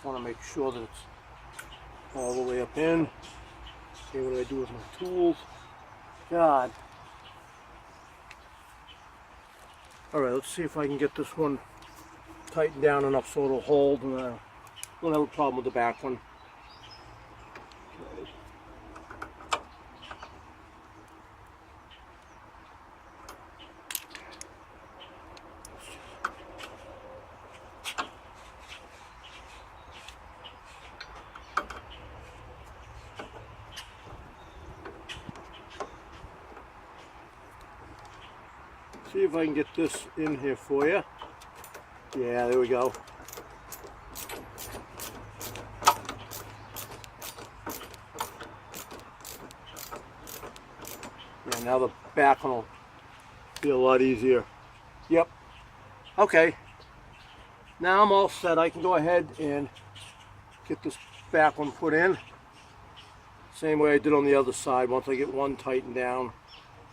I want to make sure that it's all the way up in. Okay, what do I do with my tools? God. Alright, let's see if I can get this one tightened down enough so it'll hold, and I won't have a problem with the back one. Okay. See if I can get this in here for you. Yeah, there we go. Yeah, now the back one will be a lot easier. Yep. Okay. Now I'm all set. I can go ahead and get this back one put in. Same way I did on the other side. Once I get one tightened down,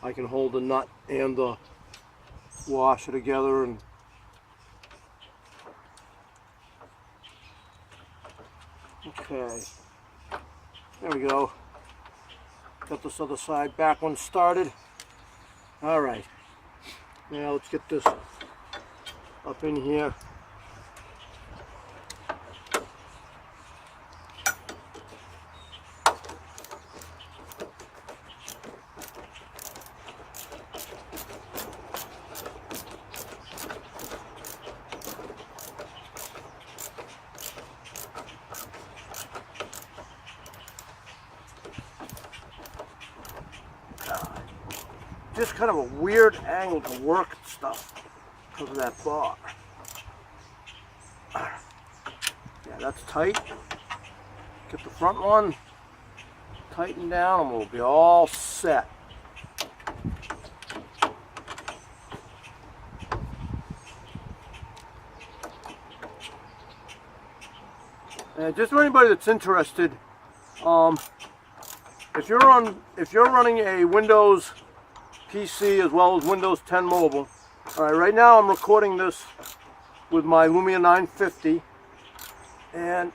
I can hold the nut and the washer together. And okay, there we go. Got this other side back one started. All right, now let's get this up in here. Just kind of a weird angle to work and stuff because of that bar. Yeah, that's tight. Get the front one tightened down and we'll be all set. And just for anybody that's interested, if you're running a Windows PC as well as Windows 10 Mobile. Alright, right now I'm recording this with my Lumia 950 and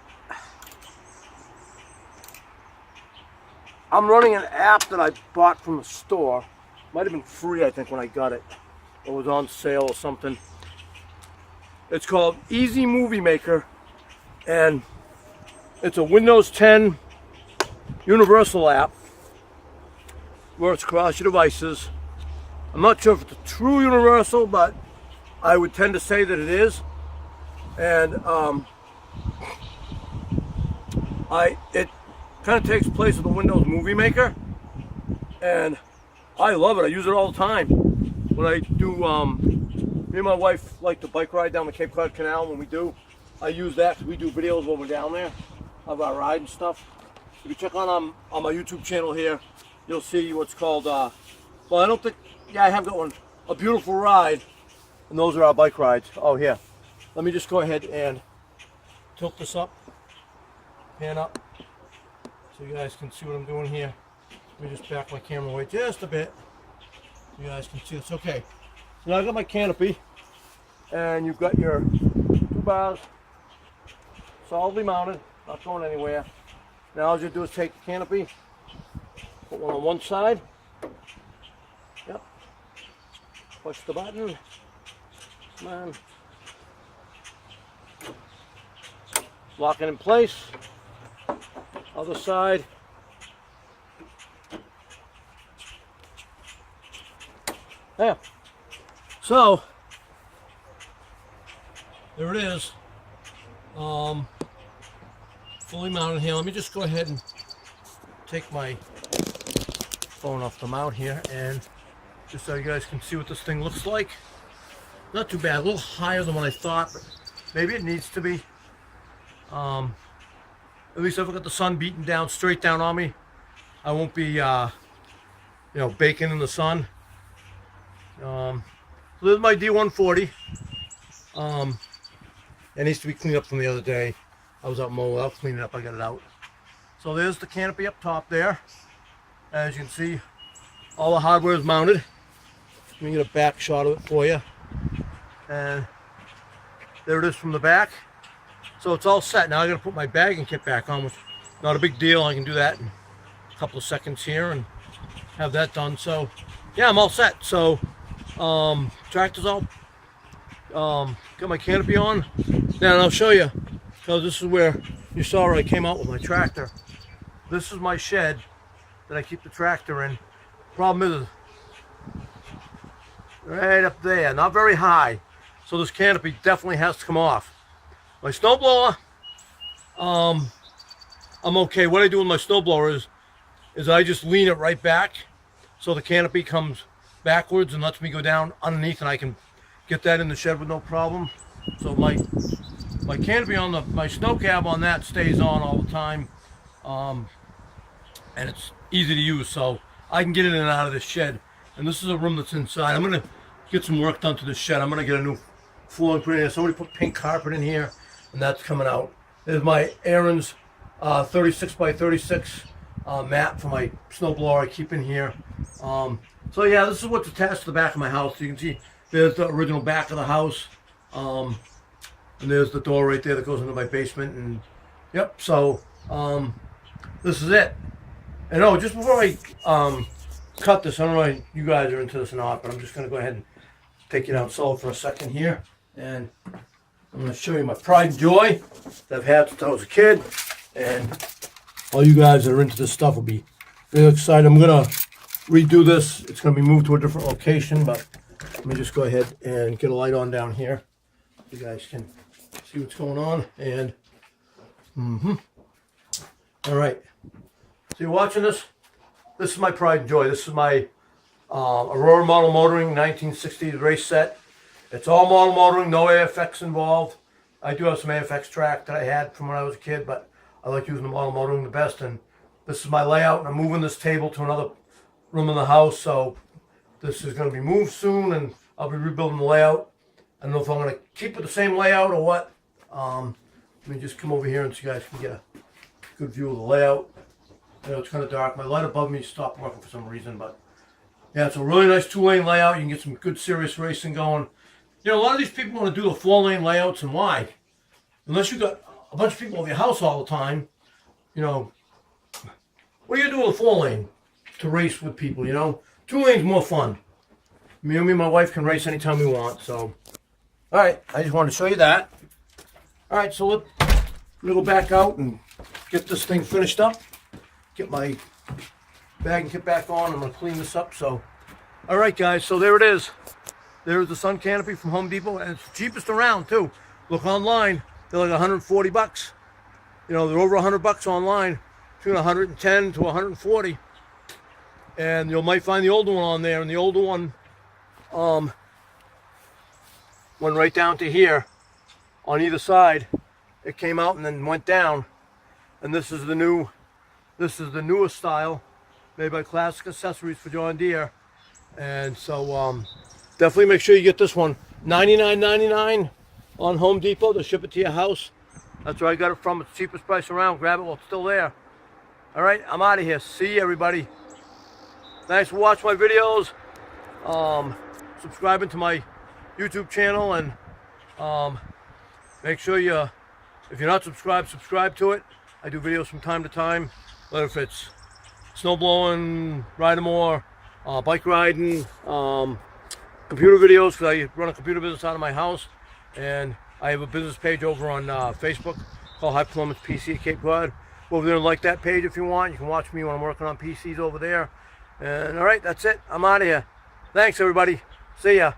I'm running an app that I bought from the store. Might have been free, I think, when I got it. It was on sale or something. It's called Easy Movie Maker and it's a Windows 10 universal app. Works across your devices. I'm not sure if it's a true universal, but I would tend to say that it is. And it kind of takes place of the Windows Movie Maker, and I love it. I use it all the time. When I do, me and my wife like to bike ride down the Cape Cod Canal. When we do, I use that because we do videos when we're down there of our ride and stuff. If you check on my YouTube channel here, you'll see what's called, well, I don't think, yeah, I have got one, A Beautiful Ride, and those are our bike rides. Oh, here. Let me just go ahead and tilt this up, pan up, so you guys can see what I'm doing here. Let me just back my camera away just a bit, so you guys can see this. Okay, so now I've got my canopy, and you've got your 2 bars solidly mounted, not going anywhere. Now all you do is take the canopy, put one on one side. Yep. Push the button. Come on. Lock it in place. Other side. There. So there it is. Fully mounted here. Let me just go ahead and take my phone off the mount here, and just so you guys can see what this thing looks like. Not too bad. A little higher than what I thought, but maybe it needs to be. At least if I got the sun beating down straight down on me, I won't be baking in the sun. So this is my D140. It needs to be cleaned up from the other day. I was out mowing. I'll clean it up. I got it out. So there's the canopy up top there. As you can see, all the hardware is mounted. Let me get a back shot of it for you. And there it is from the back. So it's all set. Now I got to put my bagging kit back on, which is not a big deal. I can do that in a couple of seconds here and have that done. So yeah, I'm all set. So tractor's all got my canopy on. Now I'll show you. So this is where you saw where I came out with my tractor. This is my shed that I keep the tractor in. Problem is, right up there, not very high. So this canopy definitely has to come off. My snowblower, I'm okay. What I do with my snowblower is I just lean it right back so the canopy comes backwards and lets me go down underneath, and I can get that in the shed with no problem. So my canopy on my snow cab on that stays on all the time, and it's easy to use, so I can get in and out of this shed. And this is a room that's inside. I'm gonna get some work done to this shed. I'm gonna get a new flooring put in here. Somebody put pink carpet in here, and that's coming out. There's my Aaron's 36 by 36 mat for my snowblower I keep in here. So yeah, this is what's attached to the back of my house. You can see there's the original back of the house. And there's the door right there that goes into my basement. And yep, so this is it. And oh, just before I cut this, I don't know if you guys are into this or not, but I'm just going to go ahead and take it outside for a second here. And I'm going to show you my pride and joy that I've had since I was a kid. And all you guys that are into this stuff will be really excited. I'm going to redo this. It's going to be moved to a different location, but let me just go ahead and get a light on down here. You guys can see what's going on. And all right. So you're watching this? This is my pride and joy. This is my Aurora model motoring 1960s race set. It's all model motoring, no AFX involved. I do have some AFX track that I had from when I was a kid, but I like using the model motoring the best. And this is my layout, and I'm moving this table to another room in the house, so this is going to be moved soon, and I'll be rebuilding the layout. I don't know if I'm going to keep it the same layout or what. Let me just come over here and so you guys can get a good view of the layout. I know it's kind of dark. My light above me stopped working for some reason, but yeah, it's a really nice 2-lane layout. You can get some good serious racing going. You know, a lot of these people want to do the 4-lane layouts, and why? Unless you got a bunch of people over your house all the time, you know, what are you doing with a 4-lane to race with people, you know? 2 lanes more fun. Me and my wife can race anytime we want, so. All right, I just wanted to show you that. All right, so I'm gonna go back out and get this thing finished up. Get my bag and kit back on. I'm gonna clean this up, so. All right, guys, so there it is. There's the sun canopy from Home Depot, and it's the cheapest around, too. Look online, they're like 140 bucks. You know, they're over 100 bucks online, between 110 to 140. And you might find the older one on there, and the older one went right down to here on either side. It came out and then went down. And this is the newest style made by Classic Accessories for John Deere. And so definitely make sure you get this one. $99.99 on Home Depot. They'll ship it to your house. That's where I got it from. It's the cheapest price around. Grab it while it's still there. All right, I'm out of here. See you, everybody. Thanks for watching my videos. Subscribing to my YouTube channel, and make sure if you're not subscribed, subscribe to it. I do videos from time to time, whether if it's snow blowing, riding more, bike riding, computer videos, because I run a computer business out of my house, and I have a business page over on Facebook called High Performance PC at Cape Cod. Go over there and like that page if you want. You can watch me when I'm working on PCs over there. And all right, that's it. I'm out of here. Thanks, everybody. See ya.